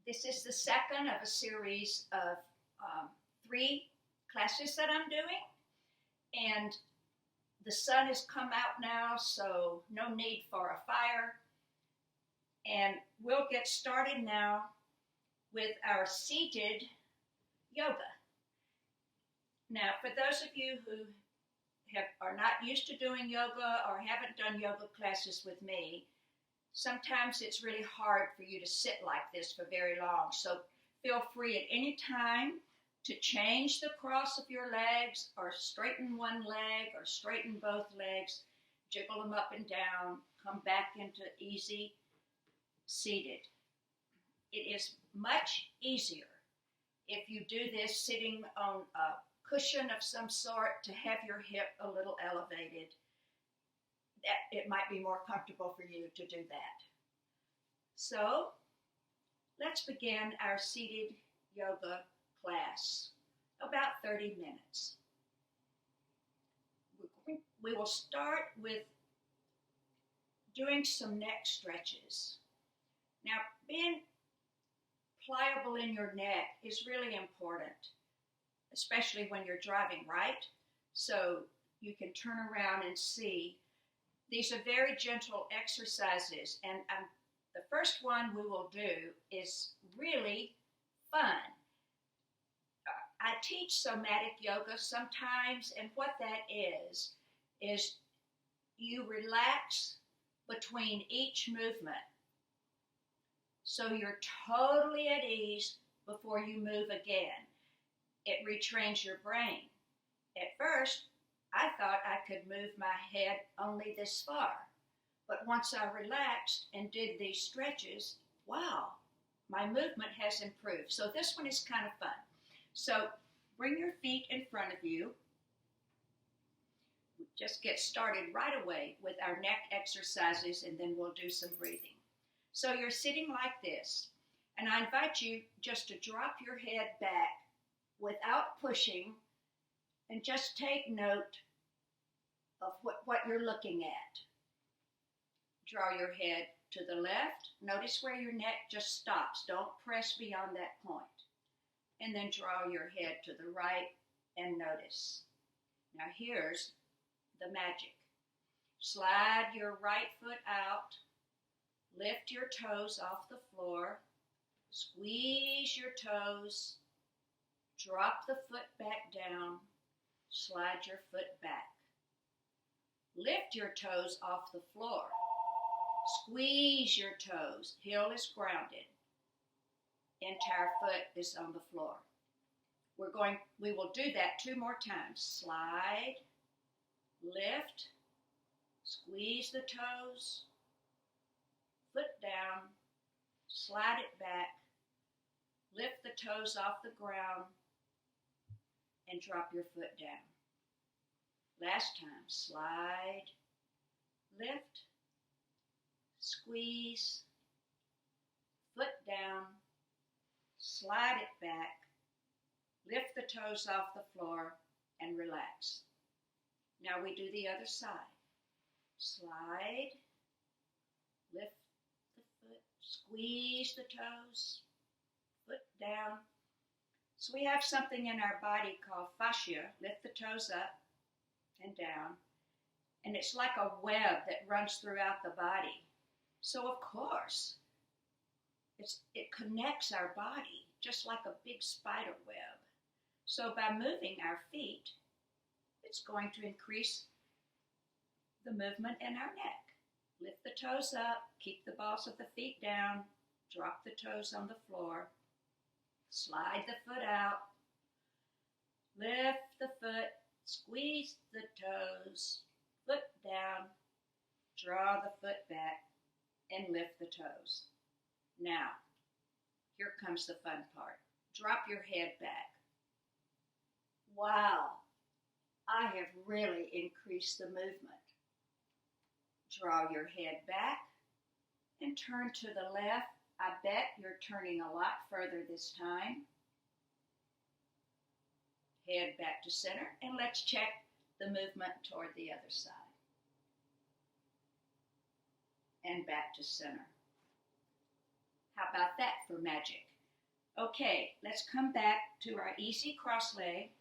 This is the second of a series of 3 classes that I'm doing, and the sun has come out now, so no need for a fire. And we'll get started now with our seated yoga. Now, for those of you who are not used to doing yoga or haven't done yoga classes with me, sometimes it's really hard for you to sit like this for very long. So feel free at any time to change the cross of your legs, or straighten one leg or straighten both legs, jiggle them up and down, come back into easy seated. It is much easier if you do this sitting on a cushion of some sort, to have your hip a little elevated. It might be more comfortable for you to do that. So let's begin our seated yoga class, about 30 minutes. We will start with doing some neck stretches. Now, being pliable in your neck is really important, especially when you're driving, right? So you can turn around and see. These are very gentle exercises, and the first one we will do is really fun. I teach somatic yoga sometimes, and what that is you relax between each movement. So you're totally at ease before you move again. It retrains your brain. At first, I thought I could move my head only this far. But once I relaxed and did these stretches, wow, my movement has improved. So this one is kind of fun. So bring your feet in front of you. Just get started right away with our neck exercises, and then we'll do some breathing. So you're sitting like this, and I invite you just to drop your head back without pushing, and just take note of what you're looking at. Draw your head to the left. Notice where your neck just stops. Don't press beyond that point. And then draw your head to the right and notice. Now here's the magic. Slide your right foot out. Lift your toes off the floor. Squeeze your toes. Drop the foot back down. Slide your foot back. Lift your toes off the floor. Squeeze your toes. Heel is grounded. Entire foot is on the floor. We will do that 2 more times. Slide, lift, squeeze the toes, foot down, slide it back, lift the toes off the ground, and drop your foot down. Last time, slide, lift, squeeze, foot down, slide it back, lift the toes off the floor, and relax. Now we do the other side. Slide, lift the foot, squeeze the toes, foot down. So we have something in our body called fascia. Lift the toes up and down, and it's like a web that runs throughout the body. So of course, it connects our body just like a big spider web. So by moving our feet, it's going to increase the movement in our neck. Lift the toes up, keep the balls of the feet down, drop the toes on the floor, slide the foot out, lift the foot, squeeze the toes, foot down, draw the foot back, and lift the toes. Now, here comes the fun part. Drop your head back. Wow, I have really increased the movement. Draw your head back and turn to the left. I bet you're turning a lot further this time. Head back to center, and let's check the movement toward the other side. And back to center. How about that for magic? Okay, let's come back to our easy cross leg.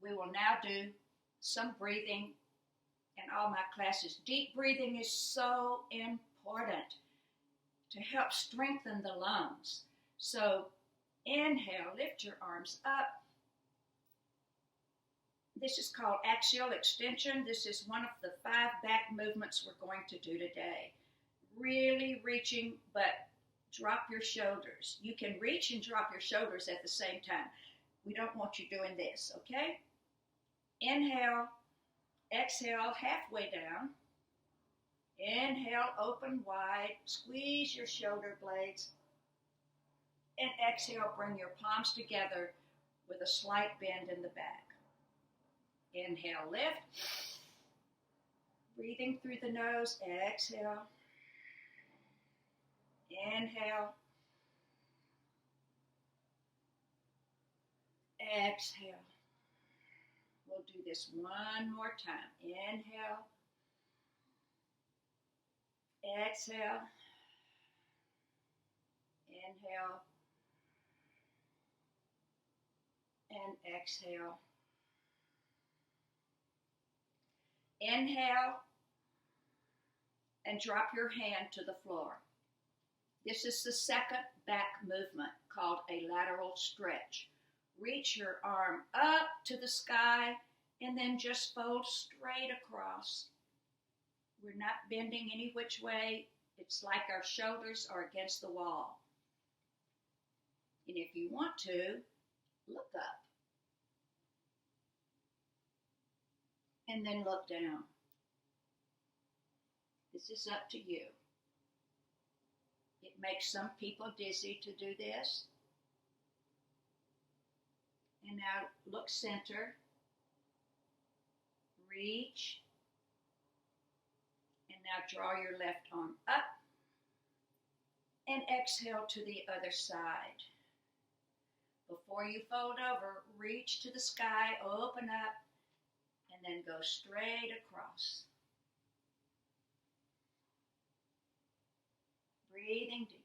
We will now do some breathing in all my classes. Deep breathing is so important to help strengthen the lungs. So inhale, lift your arms up. This is called axial extension. This is one of the 5 back movements we're going to do today. Really reaching, but drop your shoulders. You can reach and drop your shoulders at the same time. We don't want you doing this, okay? Inhale, exhale, halfway down. Inhale, open wide, squeeze your shoulder blades. And exhale, bring your palms together with a slight bend in the back. Inhale, lift. Breathing through the nose, exhale. Inhale. Exhale. We'll do this one more time. Inhale. Exhale. Inhale. And exhale. Inhale. And drop your hand to the floor. This is the second back movement called a lateral stretch. Reach your arm up to the sky and then just fold straight across. We're not bending any which way. It's like our shoulders are against the wall. And if you want to, look up. And then look down. This is up to you. It makes some people dizzy to do this. And now look center. Reach. And now draw your left arm up. And exhale to the other side. Before you fold over, reach to the sky, open up, and then go straight across. Breathing deeply.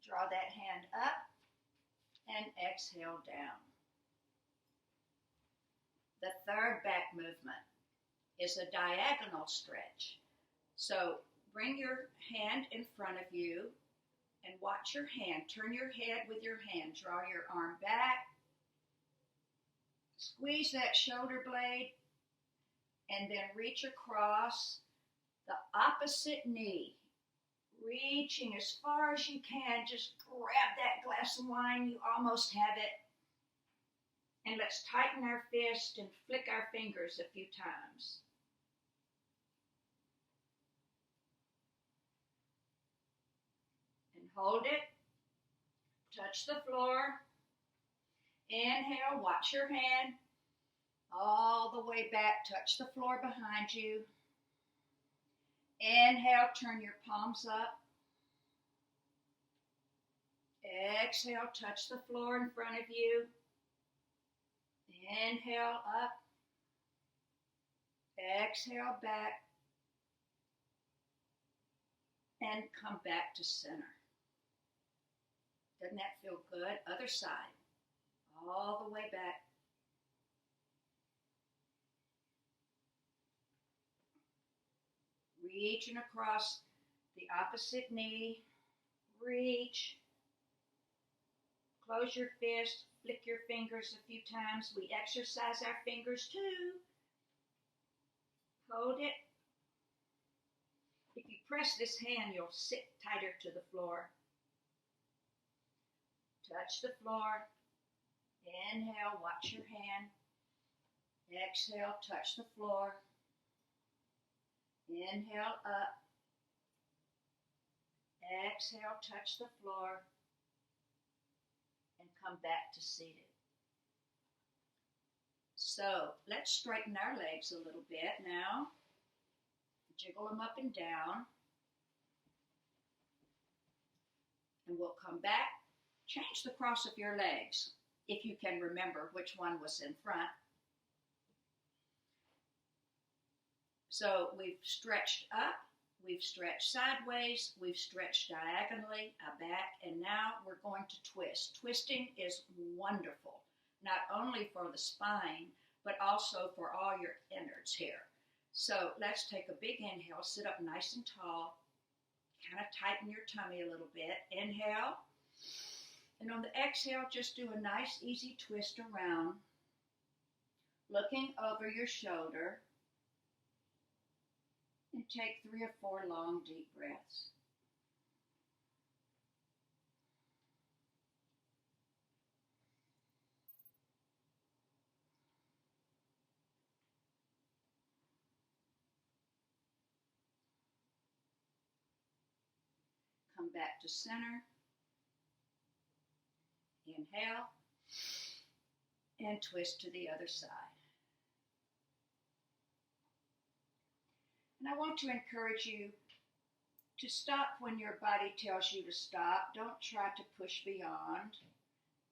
Draw that hand up and exhale down. The third back movement is a diagonal stretch. So bring your hand in front of you and watch your hand. Turn your head with your hand. Draw your arm back. Squeeze that shoulder blade and then reach across the opposite knee. Reaching as far as you can. Just grab that glass of wine. You almost have it. And let's tighten our fist and flick our fingers a few times. And hold it. Touch the floor. Inhale, watch your hand. All the way back, touch the floor behind you. Inhale, turn your palms up. Exhale, touch the floor in front of you. Inhale, up. Exhale, back. And come back to center. Doesn't that feel good? Other side. All the way back. Reaching across the opposite knee. Reach. Close your fist. Flick your fingers a few times. We exercise our fingers too. Hold it. If you press this hand, you'll sit tighter to the floor. Touch the floor. Inhale, watch your hand. Exhale, touch the floor. Inhale, up. Exhale, touch the floor. And come back to seated. So let's straighten our legs a little bit now. Jiggle them up and down. And we'll come back. Change the cross of your legs if you can remember which one was in front. So we've stretched up, we've stretched sideways, we've stretched diagonally, back, and now we're going to twist. Twisting is wonderful, not only for the spine, but also for all your innards here. So let's take a big inhale, sit up nice and tall, kind of tighten your tummy a little bit. Inhale, and on the exhale, just do a nice easy twist around, looking over your shoulder, and take 3 or 4 long deep breaths. Come back to center. Inhale, and twist to the other side. And I want to encourage you to stop when your body tells you to stop. Don't try to push beyond.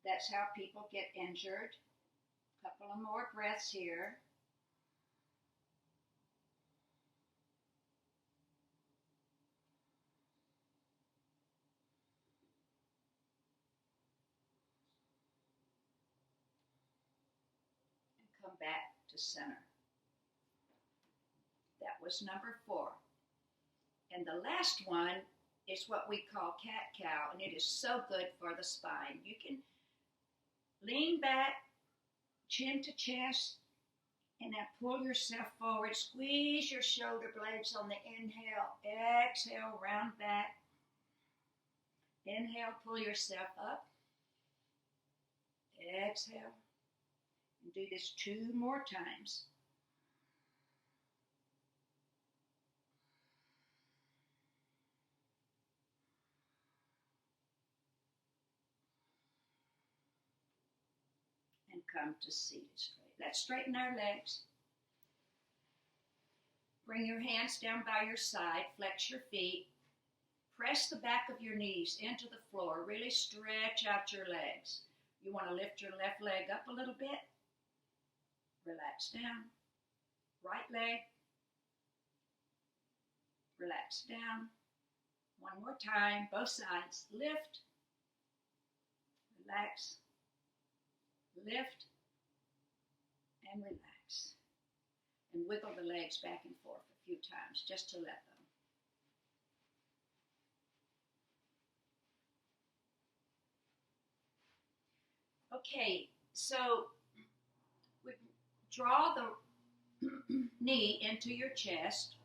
That's how people get injured. A couple of more breaths here. And come back to center. That was number 4. And the last one is what we call cat-cow, and it is so good for the spine. You can lean back, chin to chest, and now pull yourself forward. Squeeze your shoulder blades on the inhale. Exhale, round back. Inhale, pull yourself up. Exhale. And do this 2 more times. And come to seated straight. Let's straighten our legs. Bring your hands down by your side. Flex your feet. Press the back of your knees into the floor. Really stretch out your legs. You want to lift your left leg up a little bit. Relax down. Right leg. Relax down. One more time. Both sides. Lift. Relax. Lift. And relax. And wiggle the legs back and forth a few times just to let them. Okay, so we draw the knee into your chest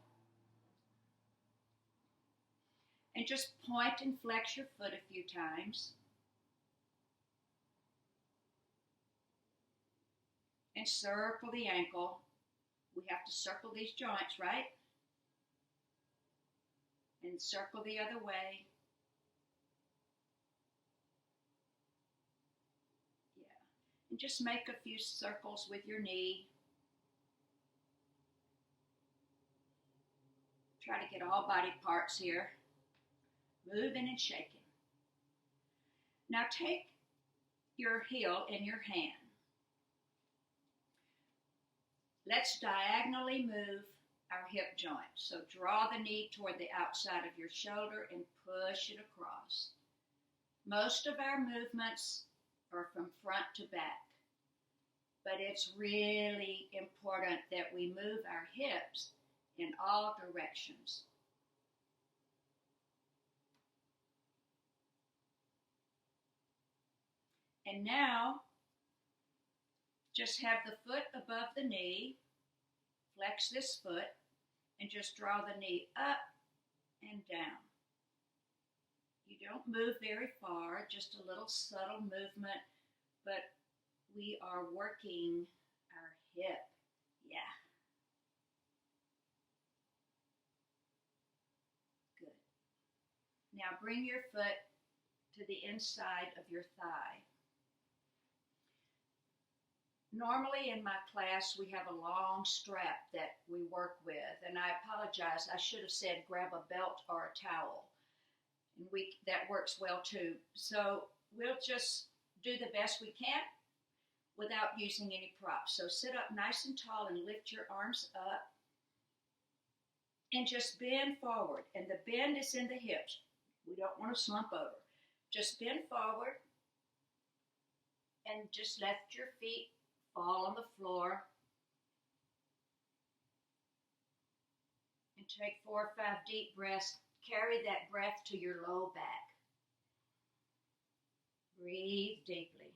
and just point and flex your foot a few times. And circle the ankle. We have to circle these joints, right? And circle the other way. Yeah. And just make a few circles with your knee. Try to get all body parts here. Moving and shaking. Now take your heel in your hand. Let's diagonally move our hip joint. So draw the knee toward the outside of your shoulder and push it across. Most of our movements are from front to back, but it's really important that we move our hips in all directions. And now, just have the foot above the knee, flex this foot, and just draw the knee up and down. You don't move very far, just a little subtle movement, but we are working our hip. Yeah. Good. Now bring your foot to the inside of your thigh. Normally in my class, we have a long strap that we work with, and I apologize, I should have said grab a belt or a towel, and that works well too. So we'll just do the best we can without using any props. So sit up nice and tall and lift your arms up. And just bend forward. And the bend is in the hips. We don't want to slump over. Just bend forward and just let your feet fall on the floor. And take 4 or 5 deep breaths. Carry that breath to your low back. Breathe deeply.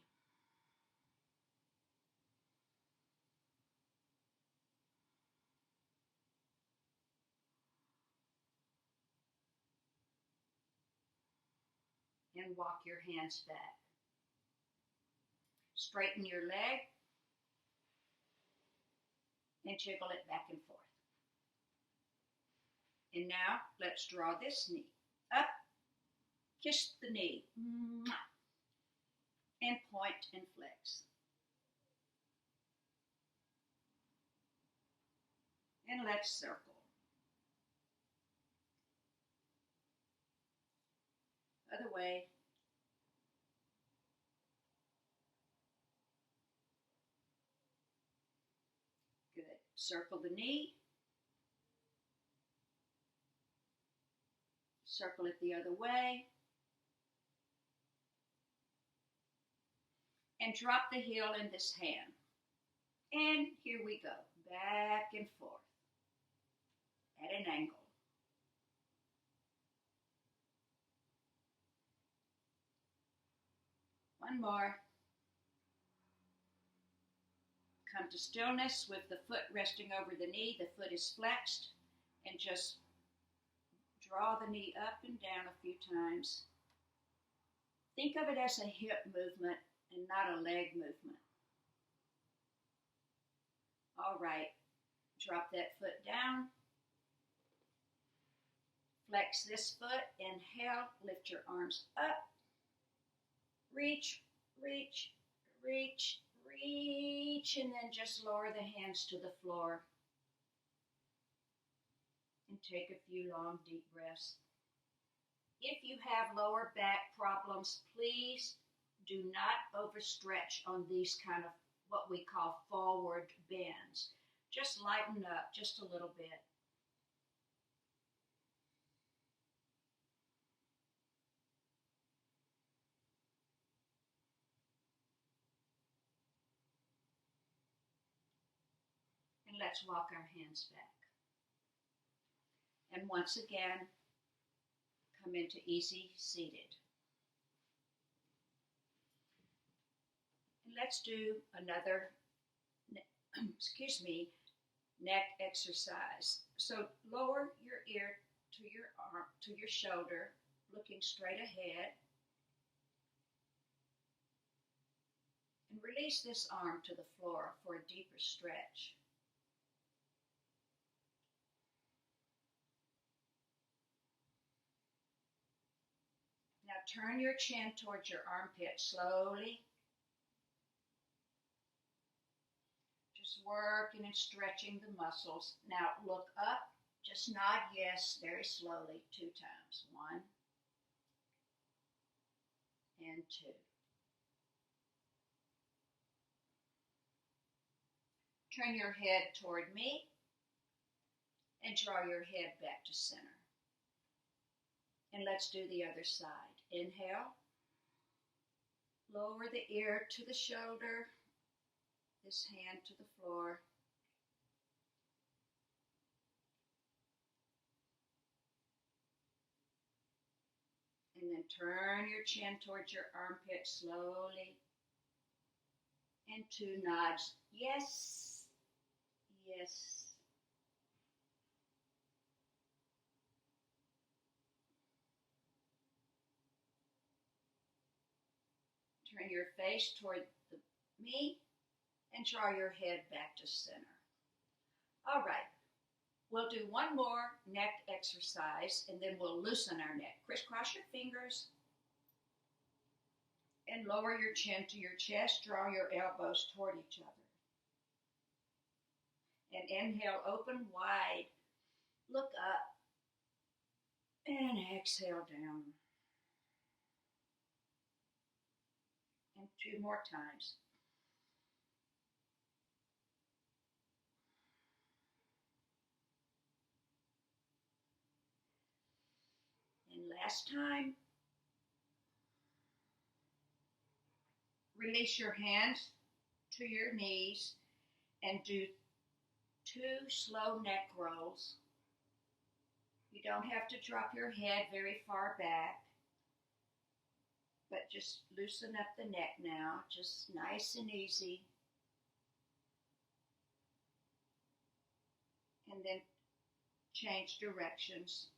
And walk your hands back. Straighten your leg and jiggle it back and forth. And now let's draw this knee up, kiss the knee, and point and flex. And let's circle. Other way. Good. Circle the knee. Circle it the other way. And drop the heel in this hand. And here we go. Back and forth. At an angle. One more. Come to stillness with the foot resting over the knee. The foot is flexed. And just draw the knee up and down a few times. Think of it as a hip movement and not a leg movement. All right. Drop that foot down. Flex this foot. Inhale. Lift your arms up. Reach, reach, reach, reach, and then just lower the hands to the floor. And take a few long, deep breaths. If you have lower back problems, please do not overstretch on these kind of what we call forward bends. Just lighten up just a little bit. And let's walk our hands back. And once again, come into easy seated. And let's do another, neck exercise. So lower your ear to your arm, to your shoulder, looking straight ahead. And release this arm to the floor for a deeper stretch. Now turn your chin towards your armpit slowly. Just working and stretching the muscles. Now look up. Just nod yes very slowly 2 times. 1 and 2. Turn your head toward me and draw your head back to center. And let's do the other side. Inhale. Lower the ear to the shoulder. This hand to the floor. And then turn your chin towards your armpit slowly. And 2 nods. Yes. Yes. Turn your face toward me and draw your head back to center. All right. We'll do one more neck exercise and then we'll loosen our neck. Crisscross your fingers and lower your chin to your chest. Draw your elbows toward each other. And inhale, open wide. Look up. And exhale down. And 2 more times. Last time. Release your hands to your knees and do 2 slow neck rolls. You don't have to drop your head very far back, but just loosen up the neck now, just nice and easy. And then change directions.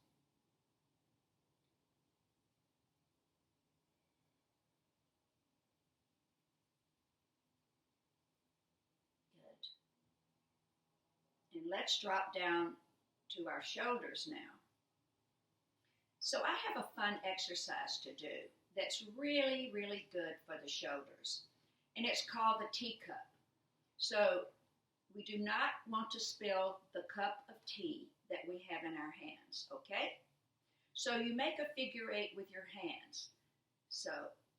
Good. And let's drop down to our shoulders now. So I have a fun exercise to do that's really, really good for the shoulders. And it's called the teacup. So we do not want to spill the cup of tea that we have in our hands, okay? So you make a figure 8 with your hands. So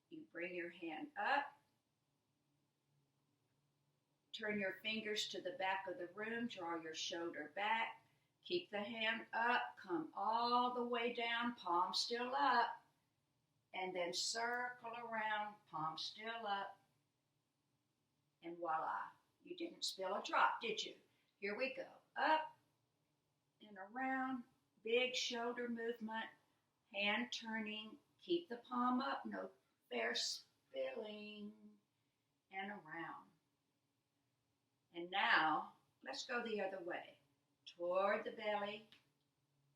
you bring your hand up, turn your fingers to the back of the room, draw your shoulder back, keep the hand up, come all the way down, palm still up, and then circle around, palm still up, and voila. You didn't spill a drop, did you? Here we go. Up and around, big shoulder movement, hand turning, keep the palm up, no fair spilling, and around. And now, let's go the other way. Toward the belly,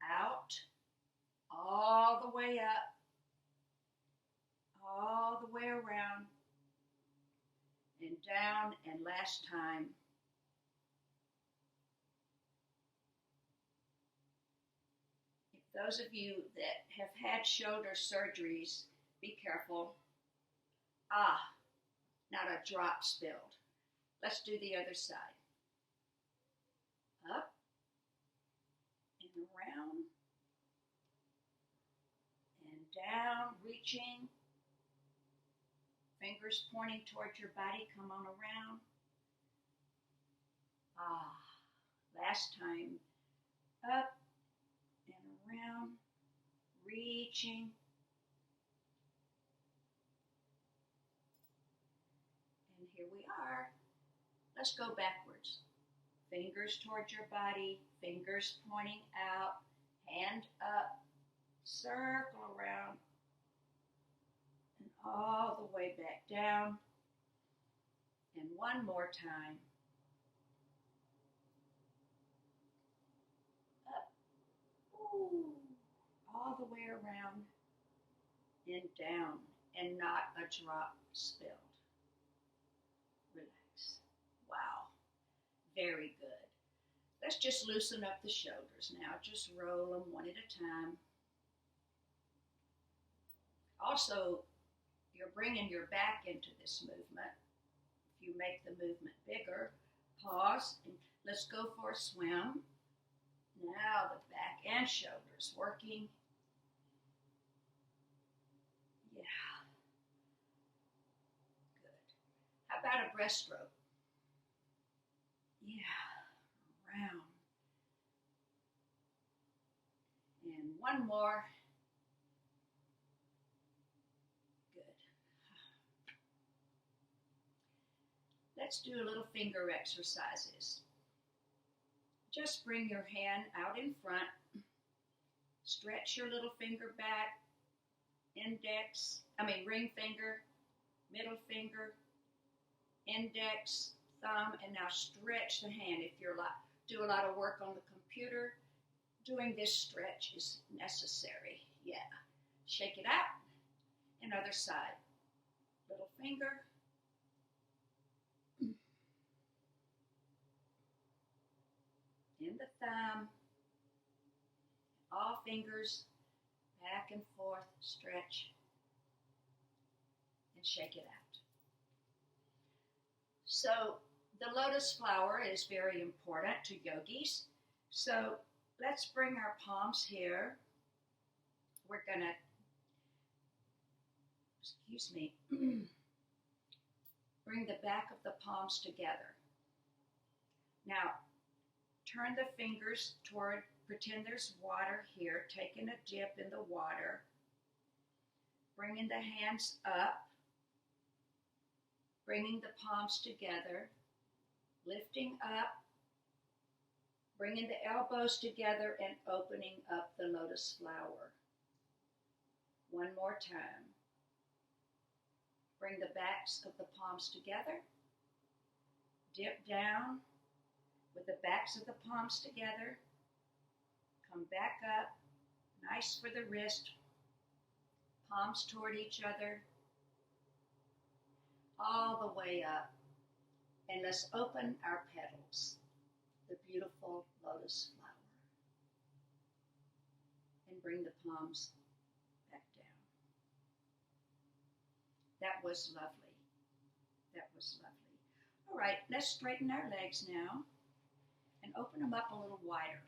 out, all the way up, all the way around, and down, and last time. If those of you that have had shoulder surgeries, be careful. Not a drop spilled. Let's do the other side. Up and around and down, reaching. Fingers pointing towards your body, come on around. Last time. Up and around, reaching. And here we are. Let's go backwards. Fingers towards your body, fingers pointing out, hand up, circle around, and all the way back down. And one more time. Up, all the way around and down, and not a drop spilled. Relax. Wow. Very good. Let's just loosen up the shoulders now. Just roll them one at a time. Also, you're bringing your back into this movement. If you make the movement bigger, pause and let's go for a swim. Now the back and shoulders working. Yeah. Good. How about a breaststroke? Yeah. Around. And one more. Good. Let's do a little finger exercises. Just bring your hand out in front. Stretch your little finger back. Ring finger, middle finger, index, thumb, and now stretch the hand. If you're do a lot of work on the computer, doing this stretch is necessary. Yeah. Shake it out. And other side. Little finger. In the thumb. All fingers back and forth, stretch, and shake it out. So the lotus flower is very important to yogis. So let's bring our palms here. We're going to, bring the back of the palms together. Now, turn the fingers toward, pretend there's water here, taking a dip in the water, bringing the hands up, bringing the palms together, lifting up, bringing the elbows together and opening up the lotus flower. One more time. Bring the backs of the palms together. Dip down with the backs of the palms together. Come back up. Nice for the wrist. Palms toward each other. All the way up. And let's open our petals. The beautiful lotus flower. And bring the palms back down. That was lovely. That was lovely. All right, let's straighten our legs now and open them up a little wider.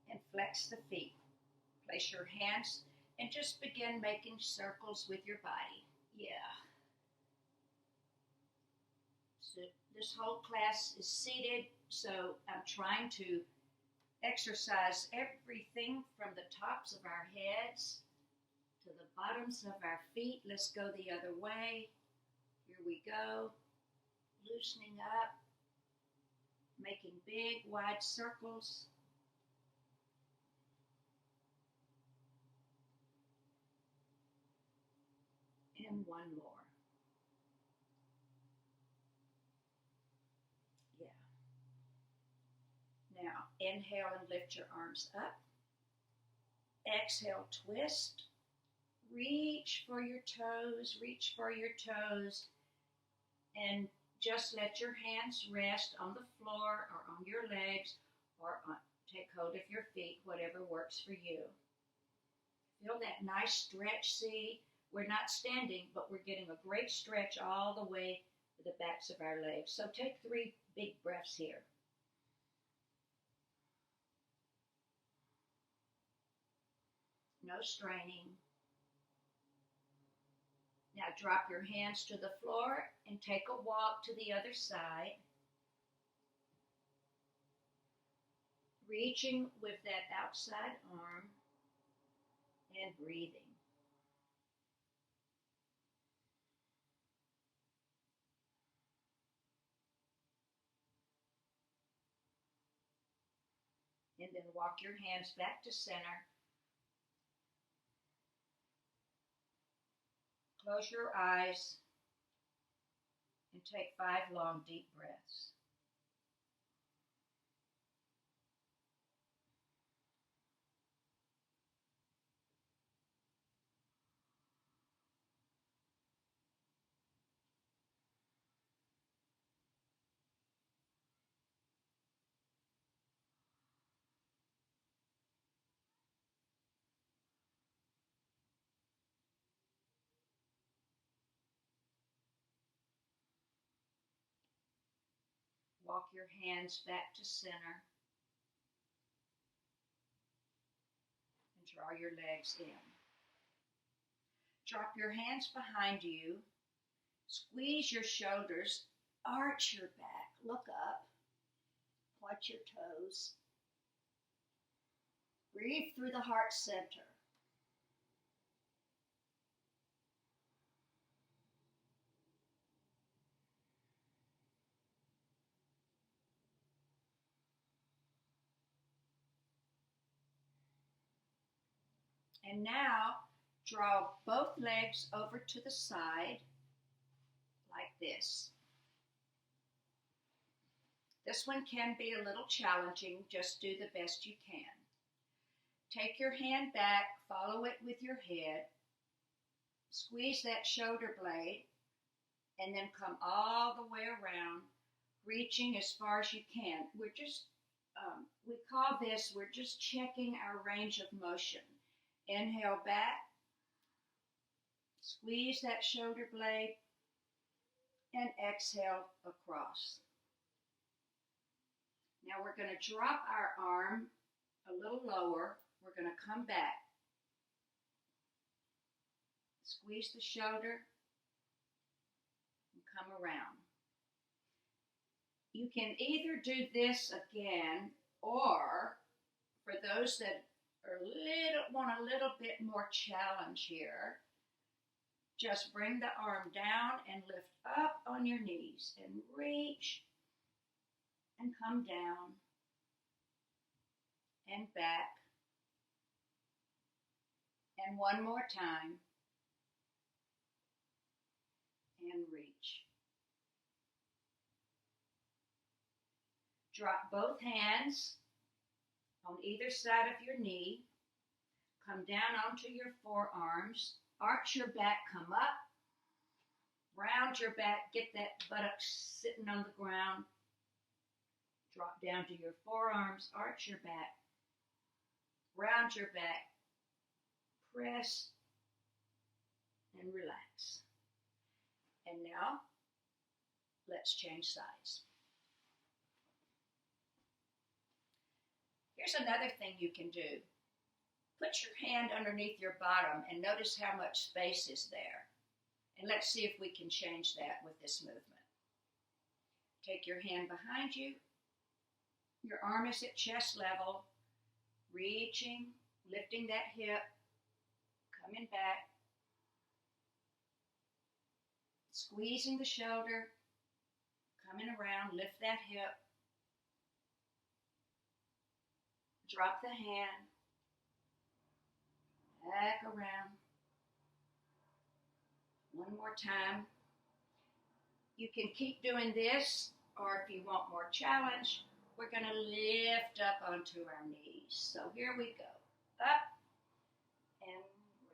And flex the feet. Place your hands and just begin making circles with your body. Yeah. So this whole class is seated, so I'm trying to exercise everything from the tops of our heads to the bottoms of our feet. Let's go the other way. Here we go. Loosening up, making big, wide circles. And one more. Yeah. Now, inhale and lift your arms up. Exhale, twist. Reach for your toes, reach for your toes. And just let your hands rest on the floor or on your legs or take hold of your feet, whatever works for you. Feel that nice stretch, see? We're not standing, but we're getting a great stretch all the way to the backs of our legs. So take 3 big breaths here. No straining. Now drop your hands to the floor and take a walk to the other side. Reaching with that outside arm and breathing. And then walk your hands back to center. Close your eyes and take 5 long, deep breaths. Walk your hands back to center and draw your legs in. Drop your hands behind you. Squeeze your shoulders. Arch your back. Look up. Point your toes. Breathe through the heart center. And now, draw both legs over to the side, like this. This one can be a little challenging, just do the best you can. Take your hand back, follow it with your head, squeeze that shoulder blade, and then come all the way around, reaching as far as you can. We're just, we're just checking our range of motion. Inhale back, squeeze that shoulder blade, and exhale across. Now we're going to drop our arm a little lower. We're going to come back. Squeeze the shoulder and come around. You can either do this again, or for those that want a little bit more challenge here, just bring the arm down and lift up on your knees and reach and come down and back. And one more time and reach. Drop both hands on either side of your knee. Come down onto your forearms. Arch your back, come up. Round your back, get that buttock sitting on the ground. Drop down to your forearms, arch your back. Round your back. Press and relax. And now, let's change sides. Here's another thing you can do. Put your hand underneath your bottom and notice how much space is there. And let's see if we can change that with this movement. Take your hand behind you. Your arm is at chest level. Reaching, lifting that hip, coming back. Squeezing the shoulder, coming around, lift that hip. Drop the hand, back around. One more time. You can keep doing this, or if you want more challenge, we're going to lift up onto our knees. So here we go. Up and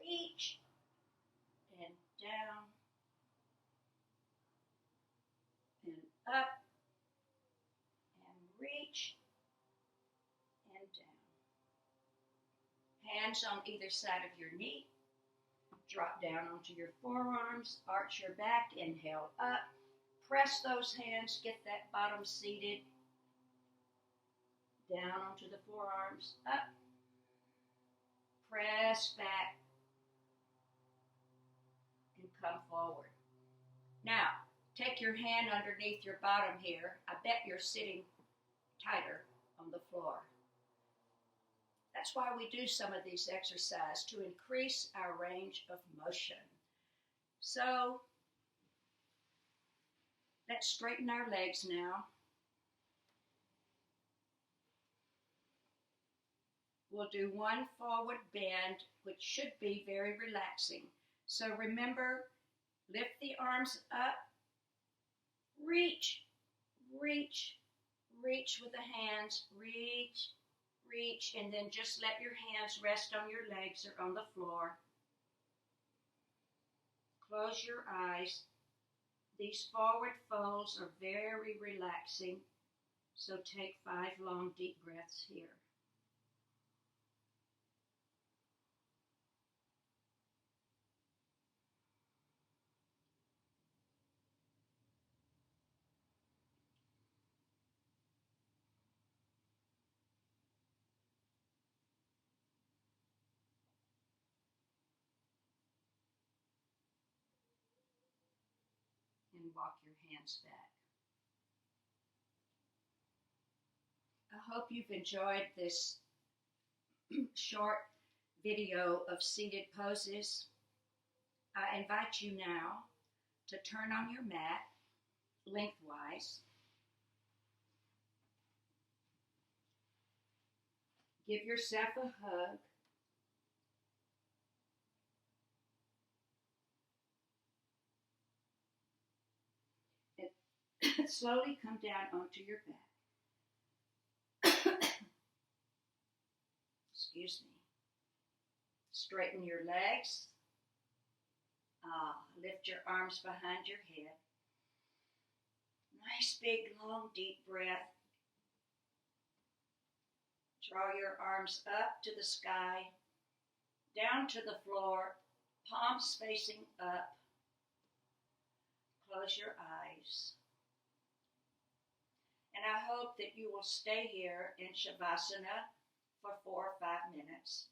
reach and down and up and reach and down. Hands on either side of your knee. Drop down onto your forearms, arch your back, inhale up. Press those hands, get that bottom seated. Down onto the forearms, up. Press back and come forward. Now, take your hand underneath your bottom here. I bet you're sitting tighter on the floor. That's why we do some of these exercises, to increase our range of motion. So, let's straighten our legs now. We'll do one forward bend, which should be very relaxing. So remember, lift the arms up, reach, reach, reach with the hands, reach, reach, and then just let your hands rest on your legs or on the floor. Close your eyes. These forward folds are very relaxing, so take 5 long deep breaths here. And walk your hands back. I hope you've enjoyed this short video of seated poses. I invite you now to turn on your mat lengthwise. Give yourself a hug. And slowly come down onto your back. Excuse me. Straighten your legs. Lift your arms behind your head. Nice big long deep breath. Draw your arms up to the sky, down to the floor, palms facing up. Close your eyes. And I hope that you will stay here in Shavasana for 4 or 5 minutes.